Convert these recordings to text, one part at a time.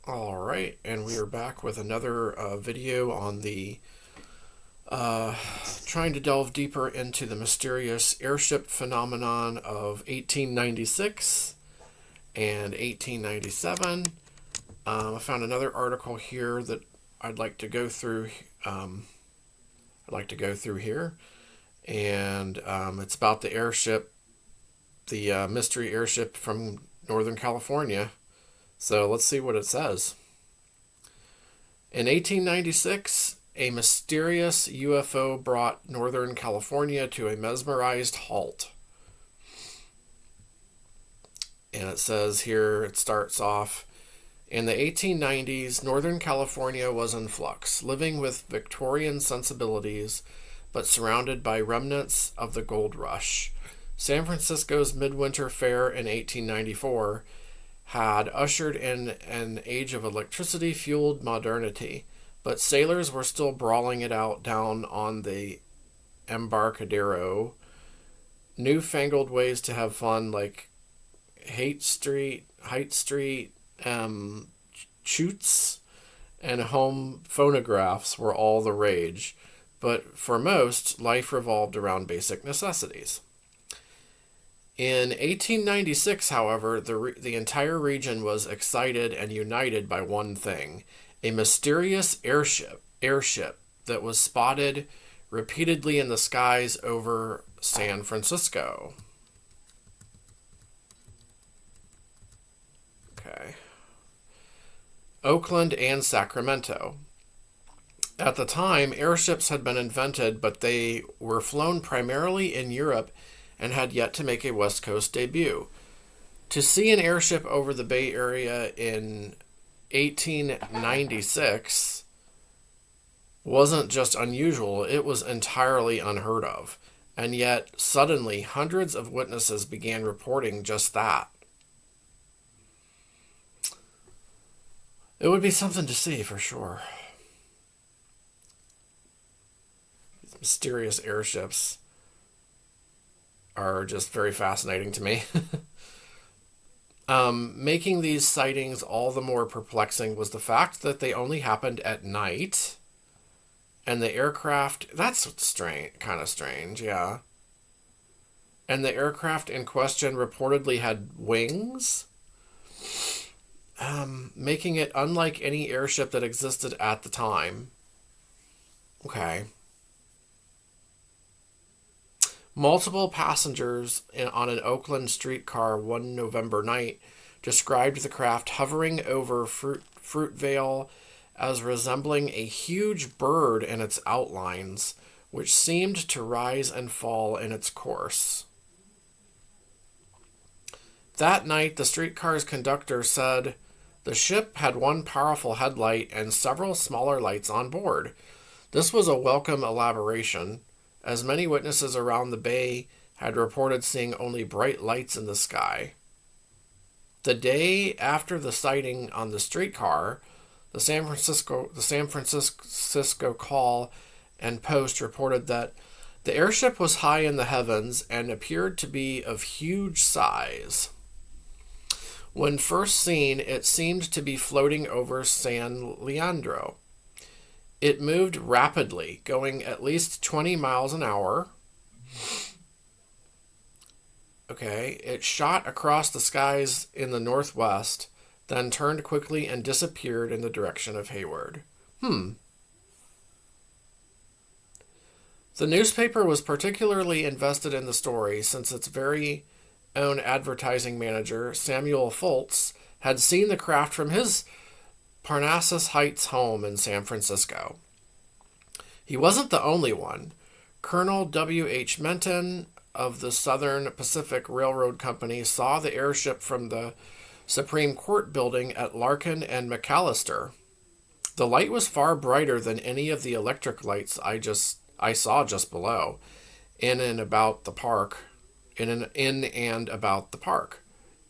All right, and we are back with another video on the trying to delve deeper into the mysterious airship phenomenon of 1896 and 1897. I found another article here that I'd like to go through. I'd like to go through here, and it's about the airship, the Mystery Airship from Northern California. So let's see what it says. In 1896, a mysterious UFO brought Northern California to a mesmerized halt. And it says here, it starts off, in the 1890s, Northern California was in flux, living with Victorian sensibilities, but surrounded by remnants of the gold rush. San Francisco's Midwinter Fair in 1894 had ushered in an age of electricity-fueled modernity, but sailors were still brawling it out down on the Embarcadero. Newfangled ways to have fun, like Haight Street, chutes, and home phonographs were all the rage. But for most, life revolved around basic necessities. In 1896, however, the entire region was excited and united by one thing: a mysterious airship that was spotted repeatedly in the skies over San Francisco. Okay. Oakland and Sacramento. At the time, airships had been invented, but they were flown primarily in Europe and had yet to make a West Coast debut. To see an airship over the Bay Area in 1896 wasn't just unusual, it was entirely unheard of. And yet, suddenly, hundreds of witnesses began reporting just that. It would be something to see for sure. These mysterious airships are just very fascinating to me. Making these sightings all the more perplexing was the fact that they only happened at night, and the aircraft, that's strange, kind of strange, yeah. And the aircraft in question reportedly had wings, making it unlike any airship that existed at the time. Okay. Multiple passengers on an Oakland streetcar one November night described the craft hovering over Fruitvale as resembling a huge bird in its outlines, which seemed to rise and fall in its course. That night, the streetcar's conductor said the ship had one powerful headlight and several smaller lights on board. This was a welcome elaboration, as many witnesses around the bay had reported seeing only bright lights in the sky. The day after the sighting on the streetcar, the San Francisco Call and Post reported that the airship was high in the heavens and appeared to be of huge size. When first seen, it seemed to be floating over San Leandro. It moved rapidly, going at least 20 miles an hour. Okay, it shot across the skies in the northwest, then turned quickly and disappeared in the direction of Hayward. The newspaper was particularly invested in the story since its very own advertising manager, Samuel Foltz, had seen the craft from his Parnassus Heights home in San Francisco. He wasn't the only one. Colonel W.H. Menton of the Southern Pacific Railroad Company saw the airship from the Supreme Court building at Larkin and McAllister. The light was far brighter than any of the electric lights I saw just below, in and about the park.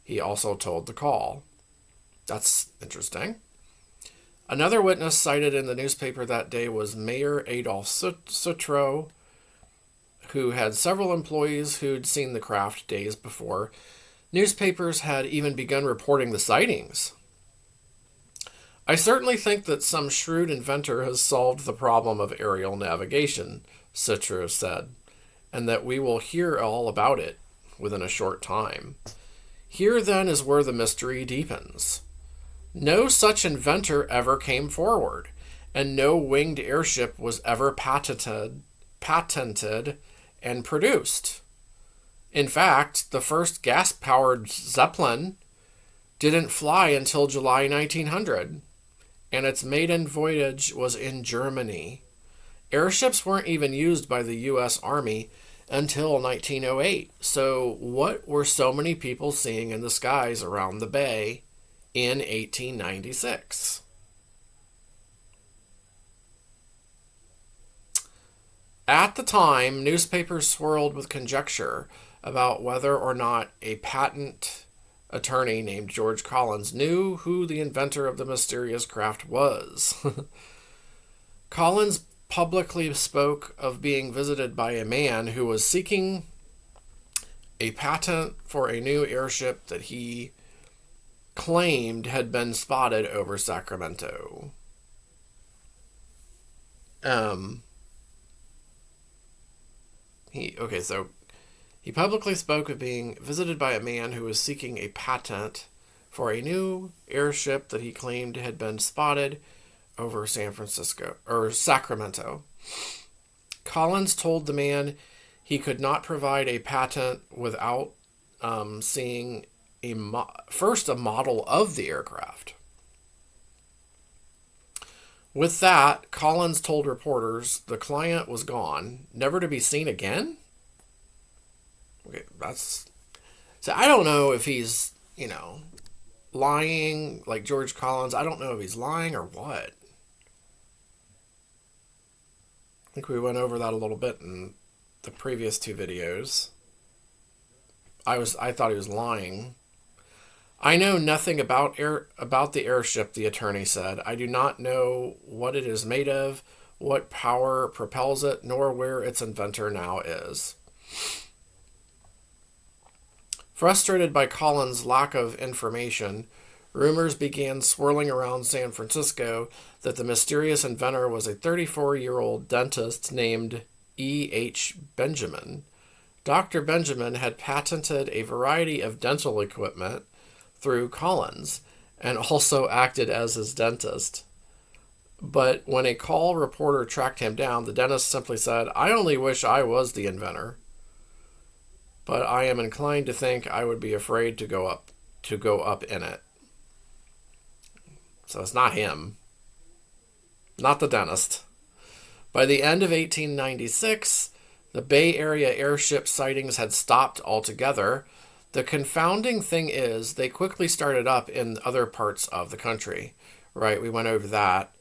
He also told the Call. That's interesting. Another witness cited in the newspaper that day was Mayor Adolph Sutro, who had several employees who'd seen the craft days before. Newspapers had even begun reporting the sightings. I certainly think that some shrewd inventor has solved the problem of aerial navigation, Citro said, and that we will hear all about it within a short time. Here then is where the mystery deepens. No such inventor ever came forward, and no winged airship was ever patented and produced. In fact, the first gas-powered Zeppelin didn't fly until July 1900, and its maiden voyage was in Germany. Airships weren't even used by the U.S. Army until 1908. So what were so many people seeing in the skies around the bay in 1896? At the time, newspapers swirled with conjecture about whether or not a patent attorney named George Collins knew who the inventor of the mysterious craft was. Collins publicly spoke of being visited by a man who was seeking a patent for a new airship that he claimed had been spotted over Sacramento. He publicly spoke of being visited by a man who was seeking a patent for a new airship that he claimed had been spotted over Sacramento. Collins told the man he could not provide a patent without seeing first a model of the aircraft. With that, Collins told reporters the client was gone, never to be seen again. Okay, so I don't know if he's, lying like George Collins. I don't know if he's lying or what. I think we went over that a little bit in the previous two videos. I thought he was lying. I know nothing about the airship, the attorney said. I do not know what it is made of, what power propels it, nor where its inventor now is. Frustrated by Collins' lack of information, rumors began swirling around San Francisco that the mysterious inventor was a 34-year-old dentist named E.H. Benjamin. Dr. Benjamin had patented a variety of dental equipment through Collins and also acted as his dentist. But when a call reporter tracked him down, the dentist simply said, "I only wish I was the inventor, but I am inclined to think I would be afraid to go up in it." So it's not him. Not the dentist. By the end of 1896, the Bay Area airship sightings had stopped altogether. The confounding thing is they quickly started up in other parts of the country. Right, we went over that.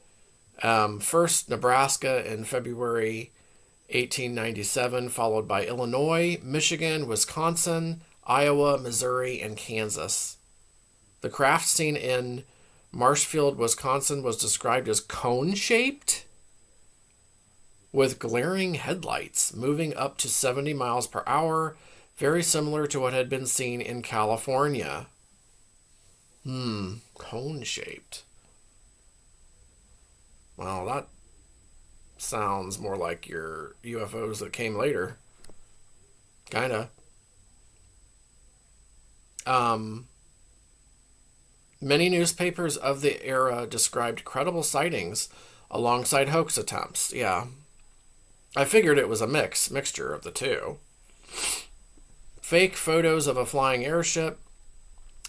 First, Nebraska in February 1897, followed by Illinois, Michigan, Wisconsin, Iowa, Missouri, and Kansas. The craft seen in Marshfield, Wisconsin was described as cone-shaped with glaring headlights moving up to 70 miles per hour, very similar to what had been seen in California. Cone-shaped. Well, that sounds more like your UFOs that came later. Kinda. Many newspapers of the era described credible sightings alongside hoax attempts. Yeah. I figured it was a mixture of the two. Fake photos of a flying airship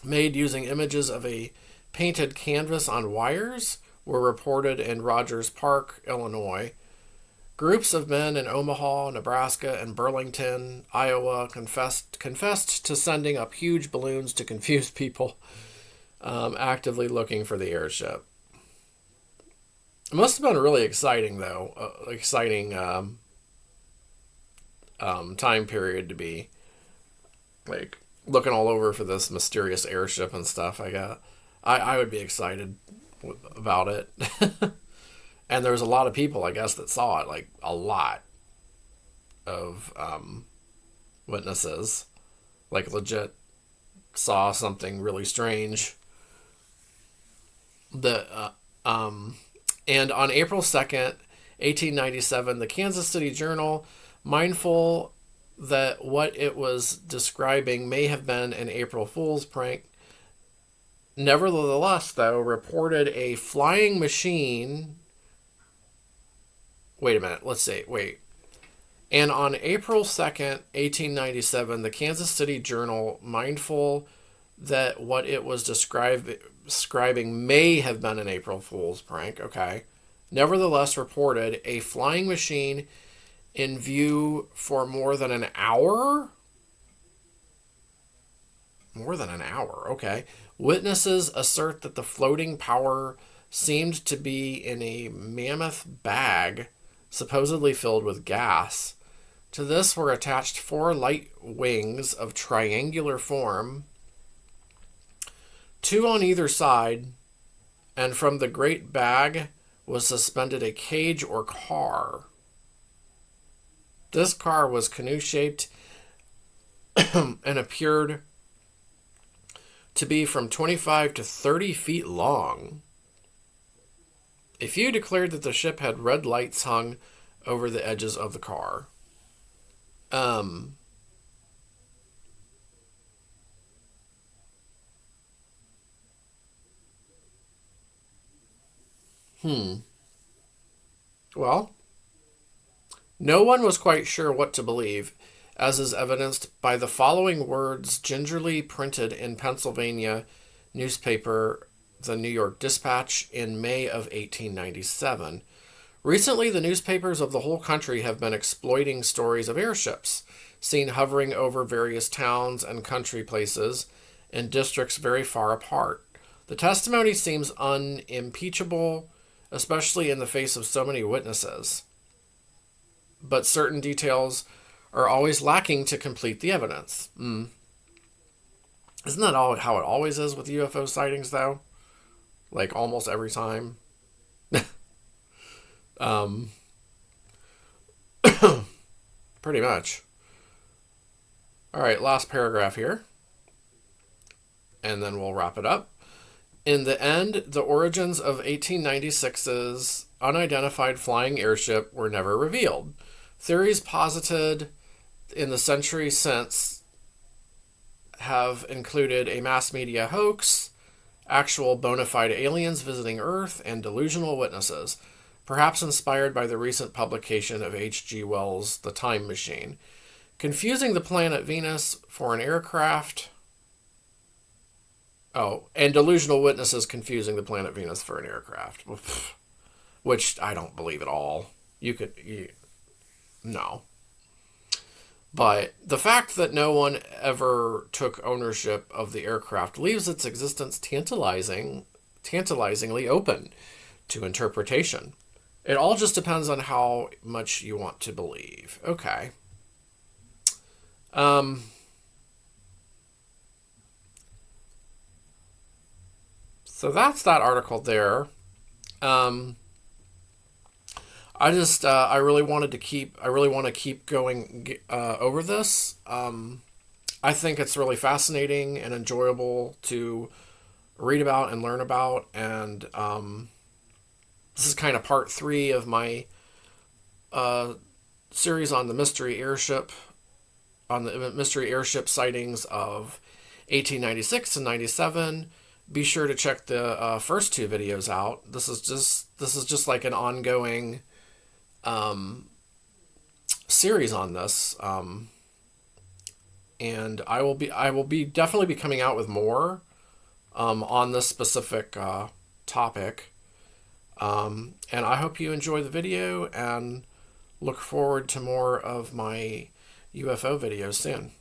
made using images of a painted canvas on wires were reported in Rogers Park, Illinois. Groups of men in Omaha, Nebraska, and Burlington, Iowa confessed to sending up huge balloons to confuse people actively looking for the airship. It must have been really exciting, though. Exciting time period to be like looking all over for this mysterious airship and stuff. I would be excited about it. And there was a lot of people, I guess, that saw it. Like a lot of witnesses, like legit saw something really strange. And on April 2nd, 1897, the Kansas City Journal, mindful that what it was describing may have been an April Fool's prank, nevertheless, though, reported a flying machine. Wait a minute, let's see, wait. And on April 2nd, 1897, the Kansas City Journal, mindful that what it was describing may have been an April Fool's prank, okay, nevertheless reported a flying machine in view for more than an hour? More than an hour, okay. Witnesses assert that the floating power seemed to be in a mammoth bag, supposedly filled with gas. To this were attached 4 light wings of triangular form, 2 on either side, and from the great bag was suspended a cage or car. This car was canoe-shaped and appeared to be from 25 to 30 feet long. A few declared that the ship had red lights hung over the edges of the car. Well, no one was quite sure what to believe, as is evidenced by the following words gingerly printed in Pennsylvania newspaper, the New York Dispatch, in May of 1897. Recently, the newspapers of the whole country have been exploiting stories of airships, seen hovering over various towns and country places in districts very far apart. The testimony seems unimpeachable, especially in the face of so many witnesses. But certain details are always lacking to complete the evidence. Isn't that how it always is with UFO sightings, though? Like, almost every time? Pretty much. All right, last paragraph here. And then we'll wrap it up. In the end, the origins of 1896's unidentified flying airship were never revealed. Theories posited in the century since have included a mass media hoax, actual bona fide aliens visiting Earth, and delusional witnesses, perhaps inspired by the recent publication of H.G. Wells' The Time Machine. Confusing the planet Venus for an aircraft. Oh, and delusional witnesses confusing the planet Venus for an aircraft. Which I don't believe at all. No. But the fact that no one ever took ownership of the aircraft leaves its existence tantalizingly open to interpretation. It all just depends on how much you want to believe. Okay. So that's that article there. I really want to keep going over this. I think it's really fascinating and enjoyable to read about and learn about. And this is kind of part 3 of my series on the Mystery Airship, sightings of 1896 and 97. Be sure to check the first 2 videos out. This is just like an ongoing series on this, and I will definitely be coming out with more on this specific topic. And I hope you enjoy the video and look forward to more of my UFO videos soon.